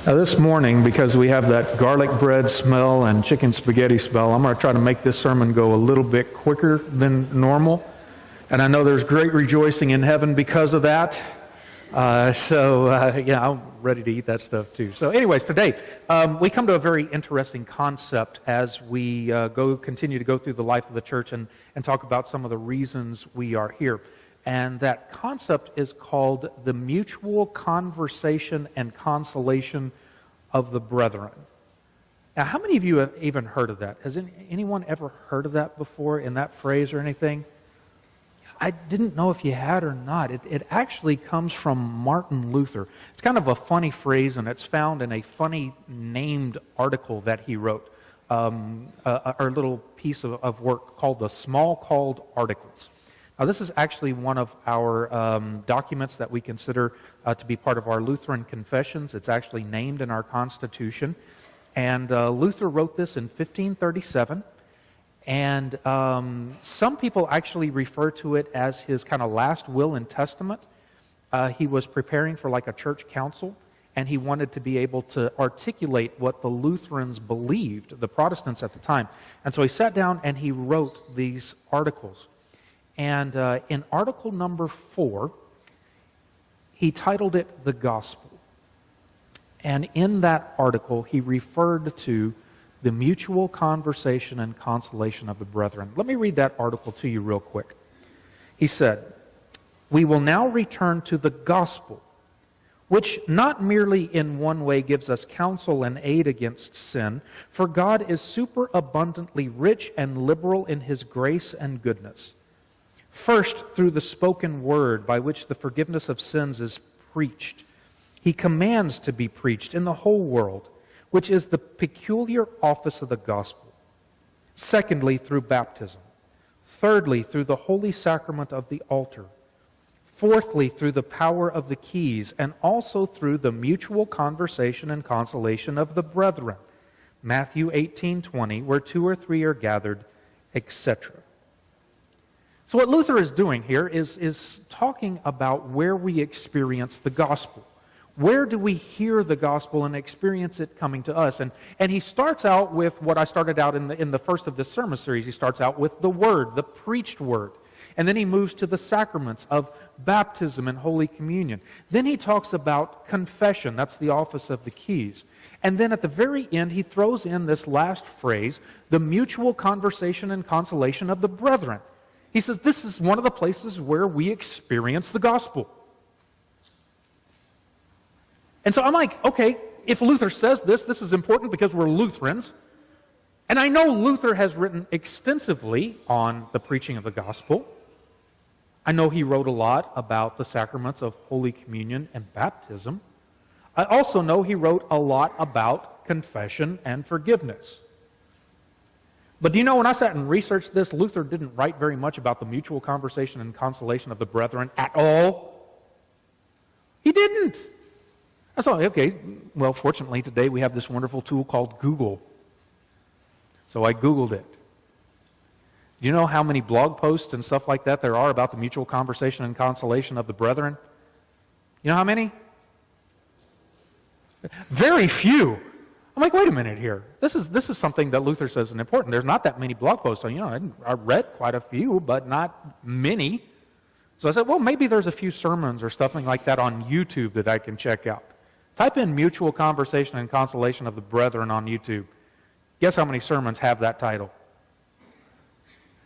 Now this morning, because we have that garlic bread smell and chicken spaghetti smell, I'm going to try to make this sermon go a little bit quicker than normal. And I know there's great rejoicing in heaven because of that. I'm ready to eat that stuff too. So anyways, today we come to a very interesting concept as we continue to go through the life of the church and talk about some of the reasons we are here. And that concept is called the mutual conversation and consolation of the brethren. Now, how many of you have even heard of that? Has anyone ever heard of that before, in that phrase or anything? I didn't know if you had or not. It actually comes from Martin Luther. It's kind of a funny phrase, and it's found in a funny named article that he wrote, a little piece of work called the Small Called Articles. Now, this is actually one of our documents that we consider to be part of our Lutheran confessions. It's actually named in our Constitution. And Luther wrote this in 1537. And some people actually refer to it as his kind of last will and testament. He was preparing for like a church council, and he wanted to be able to articulate what the Lutherans believed, the Protestants at the time. And so he sat down and he wrote these articles. And in article number 4, he titled it The Gospel. And in that article, he referred to the mutual conversation and consolation of the brethren. Let me read that article to you real quick. He said, "We will now return to the gospel, which not merely in one way gives us counsel and aid against sin, for God is superabundantly rich and liberal in his grace and goodness. First, through the spoken word by which the forgiveness of sins is preached. He commands to be preached in the whole world, which is the peculiar office of the gospel. Secondly, through baptism. Thirdly, through the holy sacrament of the altar. Fourthly, through the power of the keys, and also through the mutual conversation and consolation of the brethren. Matthew 18:20, where 2 or 3 are gathered, etc." So what Luther is doing here is talking about where we experience the gospel. Where do we hear the gospel and experience it coming to us? And he starts out with what I started out in the first of this sermon series. He starts out with the word, the preached word. And then he moves to the sacraments of baptism and Holy Communion. Then he talks about confession. That's the office of the keys. And then at the very end, he throws in this last phrase, the mutual conversation and consolation of the brethren. He says this is one of the places where we experience the gospel. And so I'm like, okay, if Luther says this is important because we're Lutherans. And I know Luther has written extensively on the preaching of the gospel. I know he wrote a lot about the sacraments of Holy Communion and baptism. I also know he wrote a lot about confession and forgiveness. But do you know, when I sat and researched this, Luther didn't write very much about the mutual conversation and consolation of the brethren at all. He didn't. I thought, okay, well, fortunately today we have this wonderful tool called Google. So I Googled it. Do you know how many blog posts and stuff like that there are about the mutual conversation and consolation of the brethren? You know how many? Very few. I'm like, wait a minute here. This is something that Luther says is important. There's not that many blog posts. So, I read quite a few, but not many. So I said, well, maybe there's a few sermons or something like that on YouTube that I can check out. Type in mutual conversation and consolation of the brethren on YouTube. Guess how many sermons have that title?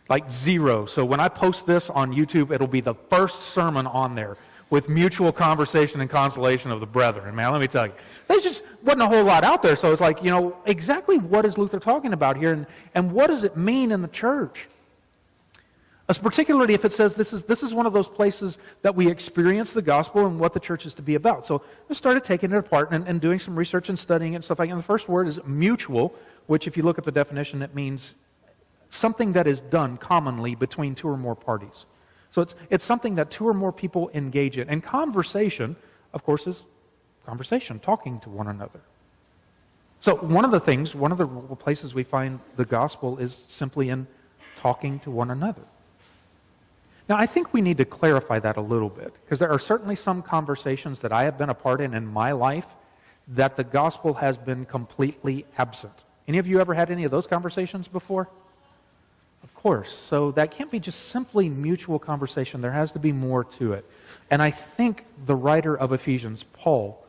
Like 0. So when I post this on YouTube, it'll be the first sermon on there with mutual conversation and consolation of the brethren. Man, let me tell you. There's just wasn't a whole lot out there. So it's like, exactly what is Luther talking about here, and what does it mean in the church? Particularly if it says this is one of those places that we experience the gospel and what the church is to be about. So I started taking it apart and doing some research and studying it and stuff like that. And the first word is mutual, which if you look at the definition, it means something that is done commonly between 2 or more parties. So it's something that 2 or more people engage in. And conversation, of course, is conversation, talking to one another. So one of the places we find the gospel is simply in talking to one another. Now, I think we need to clarify that a little bit, because there are certainly some conversations that I have been a part in my life that the gospel has been completely absent. Any of you ever had any of those conversations before? Of course. So that can't be just simply mutual conversation. There has to be more to it. And I think the writer of Ephesians, Paul,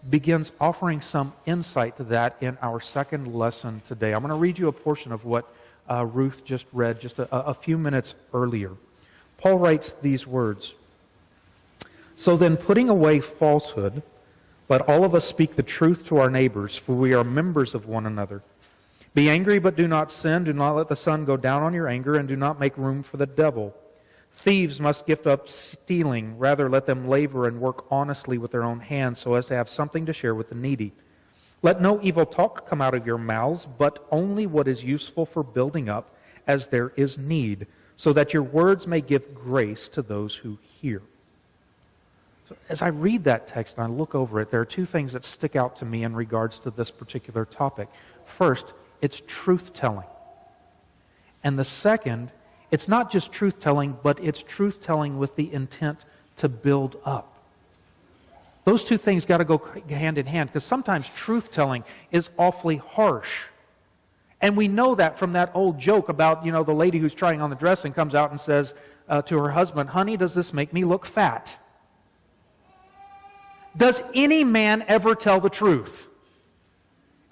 begins offering some insight to that in our second lesson today. I'm going to read you a portion of what Ruth just read just a few minutes earlier. Paul writes these words, "So then, putting away falsehood, let all of us speak the truth to our neighbors, for we are members of one another. Be angry, but do not sin. Do not let the sun go down on your anger, and do not make room for the devil. Thieves must give up stealing. Rather, let them labor and work honestly with their own hands, so as to have something to share with the needy. Let no evil talk come out of your mouths, but only what is useful for building up, as there is need, so that your words may give grace to those who hear." So as I read that text and I look over it, there are two things that stick out to me in regards to this particular topic. First, it's truth-telling. And the second, it's not just truth-telling, but it's truth-telling with the intent to build up. Those two things got to go hand in hand, because sometimes truth-telling is awfully harsh. And we know that from that old joke about, the lady who's trying on the dress and comes out and says to her husband, "Honey, does this make me look fat?" Does any man ever tell the truth?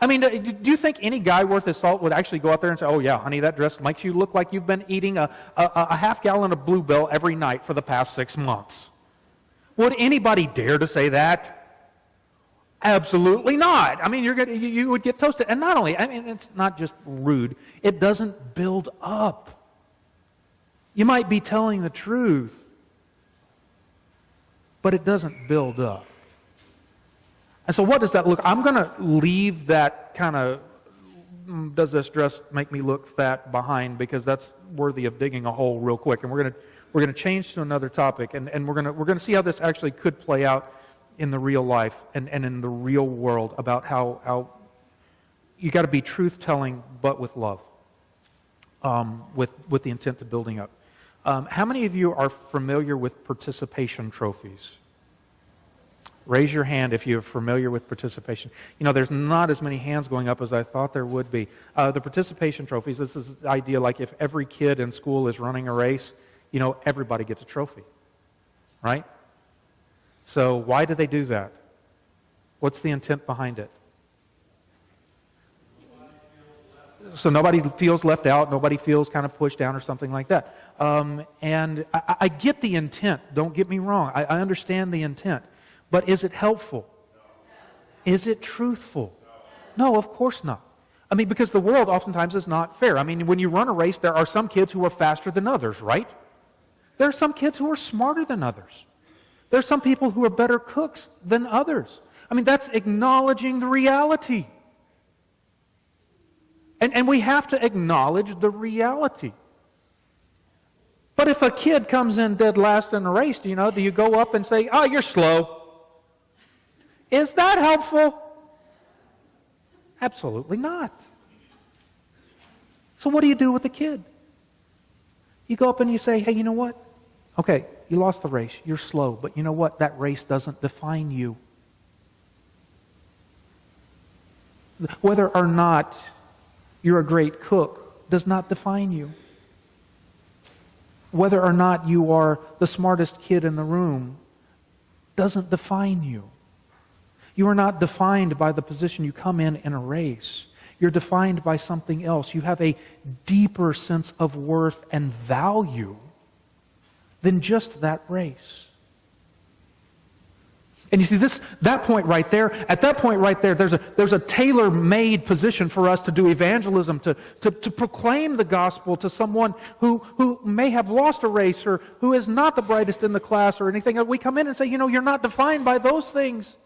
I mean, do you think any guy worth his salt would actually go out there and say, "Oh yeah, honey, that dress makes you look like you've been eating a half gallon of Bluebell every night for the past 6 months"? Would anybody dare to say that? Absolutely not. I mean, you would get toasted. And not only, it's not just rude, it doesn't build up. You might be telling the truth, but it doesn't build up. And so what does that look? I'm going to leave that kind of, does this dress make me look fat behind, because that's worthy of digging a hole real quick. And we're going to change to another topic, and we're going to see how this actually could play out in the real life and in the real world, about how you got to be truth-telling but with love, with the intent of building up. How many of you are familiar with participation trophies? Raise your hand if you're familiar with participation. There's not as many hands going up as I thought there would be. The participation trophies, this is the idea like if every kid in school is running a race, everybody gets a trophy, right? So why do they do that? What's the intent behind it? So nobody feels left out, nobody feels kind of pushed down or something like that. And I get the intent, don't get me wrong. I understand the intent. But is it helpful? Is it truthful? No, of course not. Because the world oftentimes is not fair. When you run a race, there are some kids who are faster than others, right? There are some kids who are smarter than others. There are some people who are better cooks than others. That's acknowledging the reality. And we have to acknowledge the reality. But if a kid comes in dead last in a race, do you go up and say, "Oh, you're slow"? Is that helpful? Absolutely not. So what do you do with the kid? You go up and you say, "Hey, you know what? Okay, you lost the race. You're slow. But you know what? That race doesn't define you. Whether or not you're a great cook does not define you. Whether or not you are the smartest kid in the room doesn't define you. You are not defined by the position you come in a race. You're defined by something else. You have a deeper sense of worth and value than just that race." And you see that point right there, at that point right there, there's a tailor-made position for us to do evangelism, to proclaim the gospel to someone who may have lost a race or who is not the brightest in the class or anything. We come in and say, "You're not defined by those things."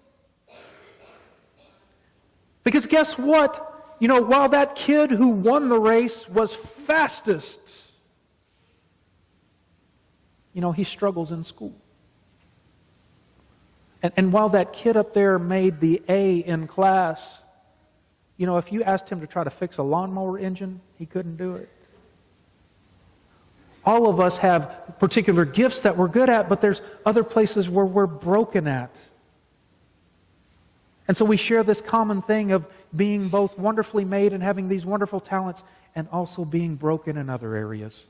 Because guess what? While that kid who won the race was fastest, he struggles in school. And while that kid up there made the A in class, if you asked him to try to fix a lawnmower engine, he couldn't do it. All of us have particular gifts that we're good at, but there's other places where we're broken at. And so we share this common thing of being both wonderfully made and having these wonderful talents and also being broken in other areas.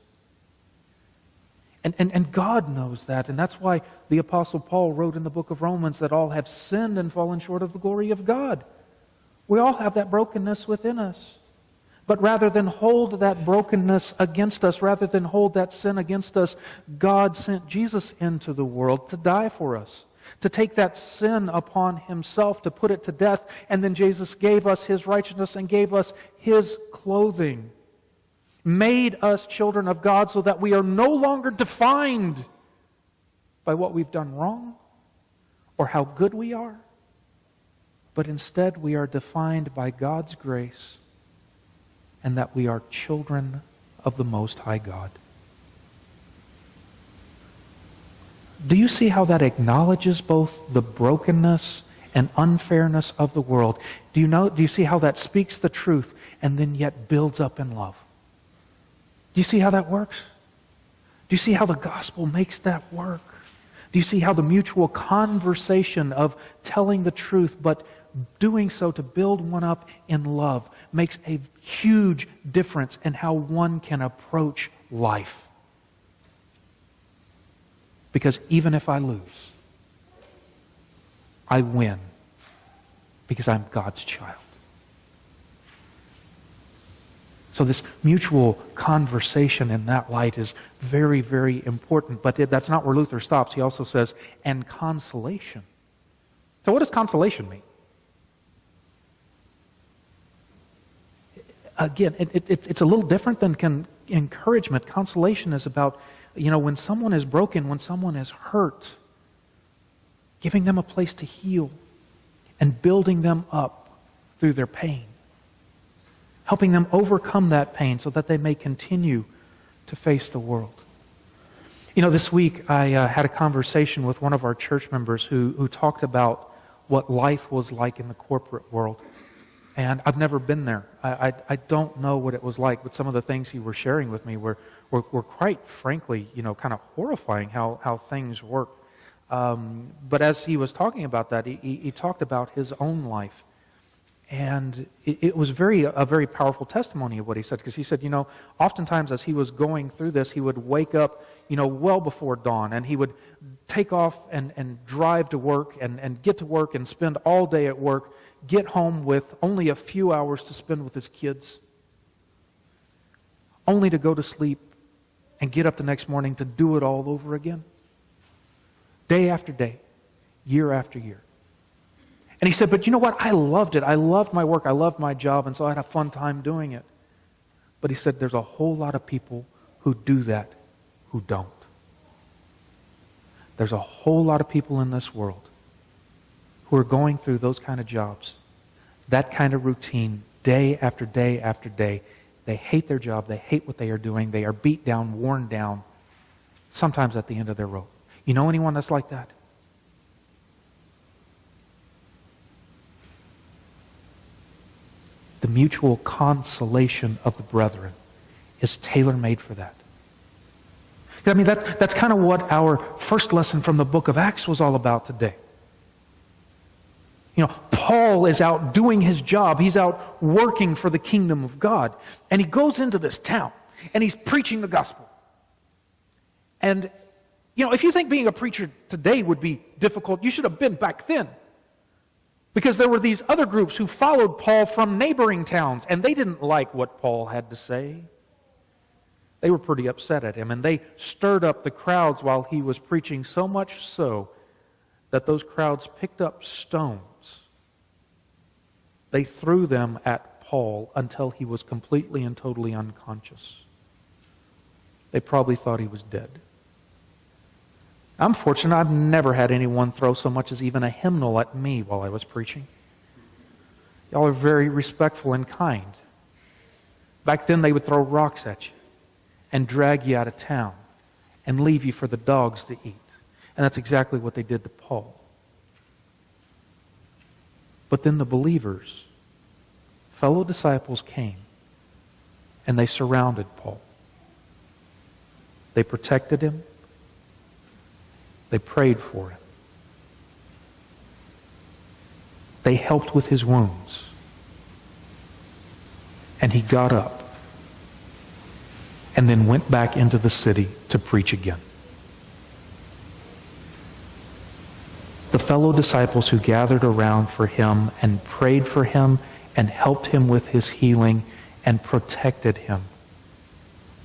And God knows that, and that's why the Apostle Paul wrote in the book of Romans that all have sinned and fallen short of the glory of God. We all have that brokenness within us. But rather than hold that brokenness against us, rather than hold that sin against us, God sent Jesus into the world to die for us, to take that sin upon Himself, to put it to death, and then Jesus gave us His righteousness and gave us His clothing, made us children of God so that we are no longer defined by what we've done wrong or how good we are, but instead we are defined by God's grace and that we are children of the Most High God. Do you see how that acknowledges both the brokenness and unfairness of the world? Do you see how that speaks the truth and then yet builds up in love? Do you see how that works? Do you see how the gospel makes that work? Do you see how the mutual conversation of telling the truth but doing so to build one up in love makes a huge difference in how one can approach life? Because even if I lose, I win because I'm God's child. So this mutual conversation in that light is very, very important. But that's not where Luther stops. He also says, and consolation. So what does consolation mean? Again, it's a little different than encouragement. Consolation is about, when someone is broken, when someone is hurt, giving them a place to heal and building them up through their pain. Helping them overcome that pain so that they may continue to face the world. This week I had a conversation with one of our church members who talked about what life was like in the corporate world. And I've never been there. I don't know what it was like, but some of the things he was sharing with me were quite frankly, kind of horrifying how things work. But as he was talking about that, he talked about his own life. And it was a very powerful testimony of what he said, because he said, oftentimes as he was going through this, he would wake up, well before dawn, and he would take off and drive to work and get to work and spend all day at work, get home with only a few hours to spend with his kids, only to go to sleep and get up the next morning to do it all over again. Day after day, year after year. And he said, but you know what? I loved it. I loved my work. I loved my job. And so I had a fun time doing it. But he said, there's a whole lot of people who do that who don't. There's a whole lot of people in this world who are going through those kind of jobs, that kind of routine, day after day after day. They hate their job. They hate what they are doing. They are beat down, worn down, sometimes at the end of their rope. You know anyone that's like that? The mutual consolation of the brethren is tailor-made for that. I mean, that's kind of what our first lesson from the book of Acts was all about today. Paul is out doing his job. He's out working for the kingdom of God. And he goes into this town, and he's preaching the gospel. And, if you think being a preacher today would be difficult, you should have been back then. Because there were these other groups who followed Paul from neighboring towns, and they didn't like what Paul had to say. They were pretty upset at him, and they stirred up the crowds while he was preaching, so much so that those crowds picked up stones. They threw them at Paul until he was completely and totally unconscious. They probably thought he was dead. I'm fortunate I've never had anyone throw so much as even a hymnal at me while I was preaching. Y'all are very respectful and kind. Back then they would throw rocks at you and drag you out of town and leave you for the dogs to eat. And that's exactly what they did to Paul. But then the believers, fellow disciples, came and they surrounded Paul. They protected him. They prayed for him. They helped with his wounds. And he got up and then went back into the city to preach again. The fellow disciples who gathered around for him and prayed for him and helped him with his healing and protected him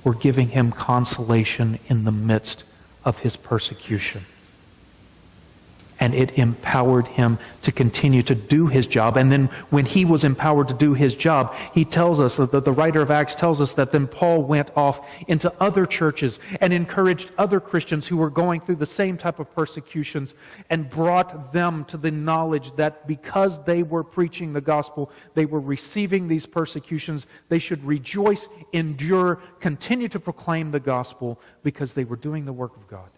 were giving him consolation in the midst of his persecution. And it empowered him to continue to do his job. And then when he was empowered to do his job, he tells us, that the writer of Acts tells us that then Paul went off into other churches and encouraged other Christians who were going through the same type of persecutions and brought them to the knowledge that because they were preaching the gospel, they were receiving these persecutions, they should rejoice, endure, continue to proclaim the gospel because they were doing the work of God.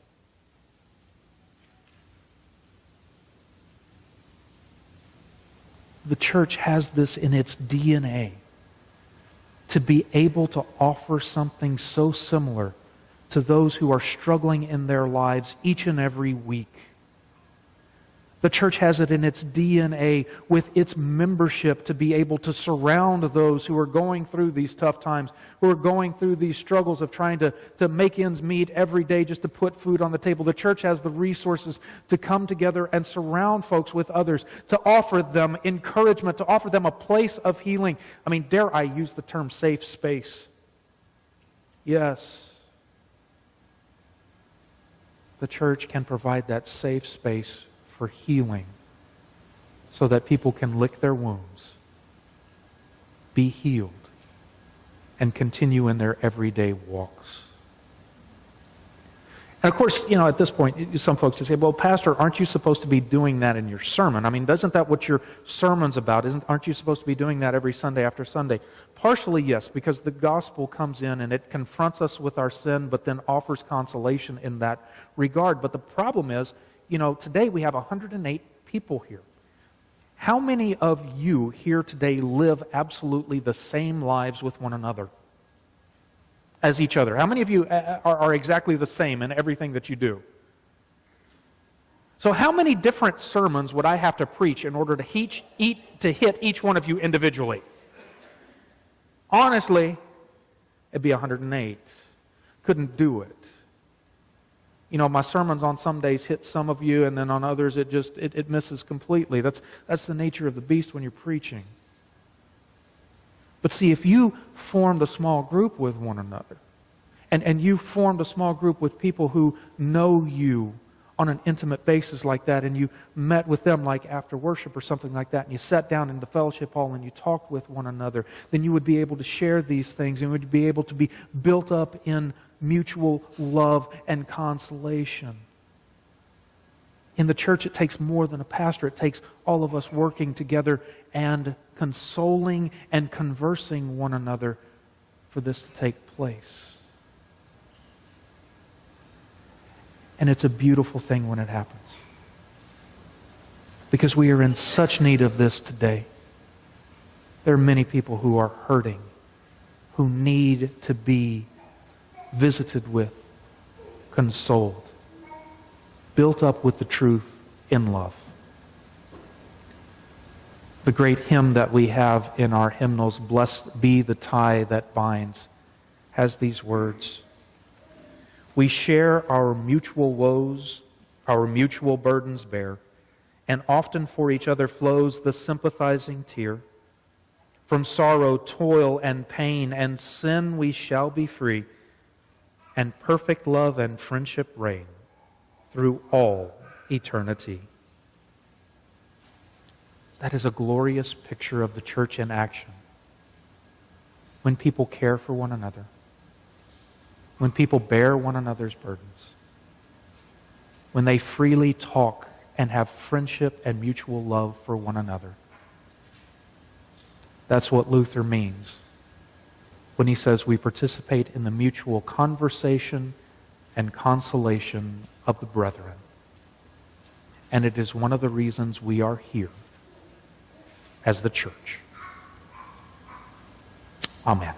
The church has this in its DNA, to be able to offer something so similar to those who are struggling in their lives each and every week. The church has it in its DNA with its membership to be able to surround those who are going through these tough times, who are going through these struggles of trying to make ends meet every day just to put food on the table. The church has the resources to come together and surround folks with others, to offer them encouragement, to offer them a place of healing. I mean, dare I use the term safe space? Yes. The church can provide that safe space for healing so that people can lick their wounds, be healed, and continue in their everyday walks. And of course, at this point, some folks say, well, Pastor, aren't you supposed to be doing that in your sermon? I mean, isn't that what your sermon's about? Aren't you supposed to be doing that every Sunday after Sunday? Partially, yes, because the gospel comes in and it confronts us with our sin, but then offers consolation in that regard. But the problem is, today we have 108 people here. How many of you here today live absolutely the same lives with one another as each other? How many of you are exactly the same in everything that you do? So how many different sermons would I have to preach in order to hit each one of you individually? Honestly, it'd be 108. Couldn't do it. My sermons on some days hit some of you, and then on others it misses completely. That's the nature of the beast when you're preaching. But see, if you formed a small group with one another, and you formed a small group with people who know you on an intimate basis like that, and you met with them like after worship or something like that, and you sat down in the fellowship hall and you talked with one another, then you would be able to share these things and would be able to be built up in mutual love and consolation. In the church, it takes more than a pastor. It takes all of us working together and consoling and conversing one another for this to take place. And it's a beautiful thing when it happens, because we are in such need of this today. There are many people who are hurting, who need to be visited with, consoled, built up with the truth in love. The great hymn that we have in our hymnals, "Blessed be the tie that binds," has these words: "We share our mutual woes, our mutual burdens bear, and often for each other flows the sympathizing tear. From sorrow, toil, and pain, and sin we shall be free, and perfect love and friendship reign through all eternity." That is a glorious picture of the church in action. When people care for one another, when people bear one another's burdens, when they freely talk and have friendship and mutual love for one another. That's what Luther means when he says we participate in the mutual conversation and consolation of the brethren. And it is one of the reasons we are here as the church. Amen.